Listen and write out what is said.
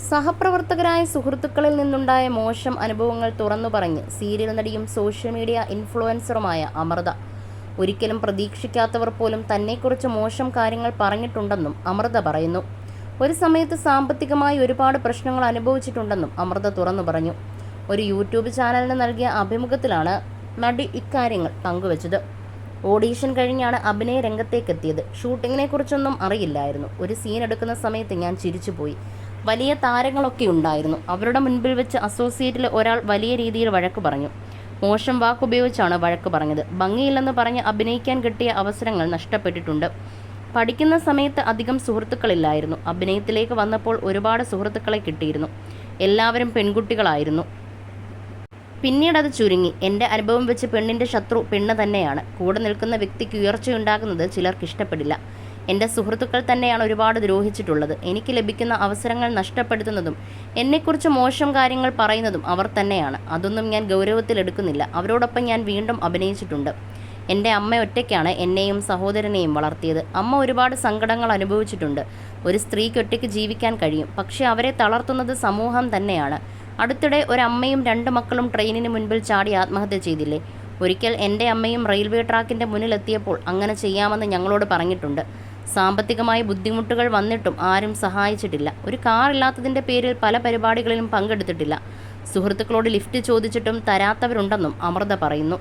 സഹപ്രവർത്തകരായ സുഹൃത്തുക്കളിൽ നിന്നുണ്ടായ മോശം അനുഭവങ്ങൾ തുറന്നു പറഞ്ഞ് സീരിയൽ നടിയും സോഷ്യൽ മീഡിയ ഇൻഫ്ലുവൻസറുമായ അമൃത. ഒരിക്കലും പ്രതീക്ഷിക്കാത്തവർ പോലും തന്നെക്കുറിച്ച് മോശം കാര്യങ്ങൾ പറഞ്ഞിട്ടുണ്ടെന്നും അമൃത പറയുന്നു. ഒരു സമയത്ത് സാമ്പത്തികമായി ഒരുപാട് പ്രശ്നങ്ങൾ അനുഭവിച്ചിട്ടുണ്ടെന്നും അമൃത തുറന്നു പറഞ്ഞു. ഒരു യൂട്യൂബ് ചാനലിന് നൽകിയ അഭിമുഖത്തിലാണ് നടി ഇക്കാര്യങ്ങൾ പങ്കുവച്ചത്. ഓഡീഷൻ കഴിഞ്ഞാണ് അഭിനയ രംഗത്തേക്കെത്തിയത്. ഷൂട്ടിങ്ങിനെക്കുറിച്ചൊന്നും അറിയില്ലായിരുന്നു. ഒരു സീൻ എടുക്കുന്ന സമയത്ത് ഞാൻ ചിരിച്ചുപോയി. വലിയ താരങ്ങളൊക്കെ ഉണ്ടായിരുന്നു. അവരുടെ മുൻപിൽ വെച്ച് അസോസിയേറ്റിൽ ഒരാൾ വലിയ രീതിയിൽ വഴക്ക് പറഞ്ഞു. മോശം വാക്കുപയോഗിച്ചാണ് വഴക്ക് പറഞ്ഞത്. ഭംഗിയില്ലെന്ന് പറഞ്ഞ് അഭിനയിക്കാൻ കിട്ടിയ അവസരങ്ങൾ നഷ്ടപ്പെട്ടിട്ടുണ്ട്. പഠിക്കുന്ന സമയത്ത് അധികം സുഹൃത്തുക്കളില്ലായിരുന്നു. അഭിനയത്തിലേക്ക് വന്നപ്പോൾ ഒരുപാട് സുഹൃത്തുക്കളെ കിട്ടിയിരുന്നു. എല്ലാവരും പെൺകുട്ടികളായിരുന്നു. പിന്നീട് അത് ചുരുങ്ങി. എൻ്റെ അനുഭവം വെച്ച് പെണ്ണിൻ്റെ ശത്രു പെണ്ണ് തന്നെയാണ്. കൂടെ നിൽക്കുന്ന വ്യക്തിക്ക് ഉയർച്ചയുണ്ടാകുന്നത് ചിലർക്ക് ഇഷ്ടപ്പെടില്ല. എൻ്റെ സുഹൃത്തുക്കൾ തന്നെയാണ് ഒരുപാട് ദ്രോഹിച്ചിട്ടുള്ളത്. എനിക്ക് ലഭിക്കുന്ന അവസരങ്ങൾ നഷ്ടപ്പെടുത്തുന്നതും എന്നെക്കുറിച്ച് മോശം കാര്യങ്ങൾ പറയുന്നതും അവർ തന്നെയാണ്. അതൊന്നും ഞാൻ ഗൗരവത്തിലെടുക്കുന്നില്ല. അവരോടൊപ്പം ഞാൻ വീണ്ടും അഭിനയിച്ചിട്ടുണ്ട്. എൻ്റെ അമ്മ ഒറ്റയ്ക്കാണ് എന്നെയും സഹോദരനെയും വളർത്തിയത്. അമ്മ ഒരുപാട് സങ്കടങ്ങൾ അനുഭവിച്ചിട്ടുണ്ട്. ഒരു സ്ത്രീക്ക് ഒറ്റയ്ക്ക് ജീവിക്കാൻ കഴിയും, പക്ഷേ അവരെ തളർത്തുന്നത് സമൂഹം തന്നെയാണ്. അടുത്തിടെ ഒരമ്മയും 2 മക്കളും ട്രെയിനിന് മുൻപിൽ ചാടി ആത്മഹത്യ ചെയ്തില്ലേ? ഒരിക്കൽ എൻ്റെ അമ്മയും റെയിൽവേ ട്രാക്കിൻ്റെ മുന്നിലെത്തിയപ്പോൾ അങ്ങനെ ചെയ്യാമെന്ന് ഞങ്ങളോട് പറഞ്ഞിട്ടുണ്ട്. സാമ്പത്തികമായി ബുദ്ധിമുട്ടുകൾ വന്നിട്ടും ആരും സഹായിച്ചിട്ടില്ല. ഒരു കാർ ഇല്ലാത്തതിൻ്റെ പേരിൽ പല പരിപാടികളിലും പങ്കെടുത്തിട്ടില്ല. സുഹൃത്തുക്കളോട് ലിഫ്റ്റ് ചോദിച്ചിട്ടും തരാത്തവരുണ്ടെന്നും അമൃത പറയുന്നു.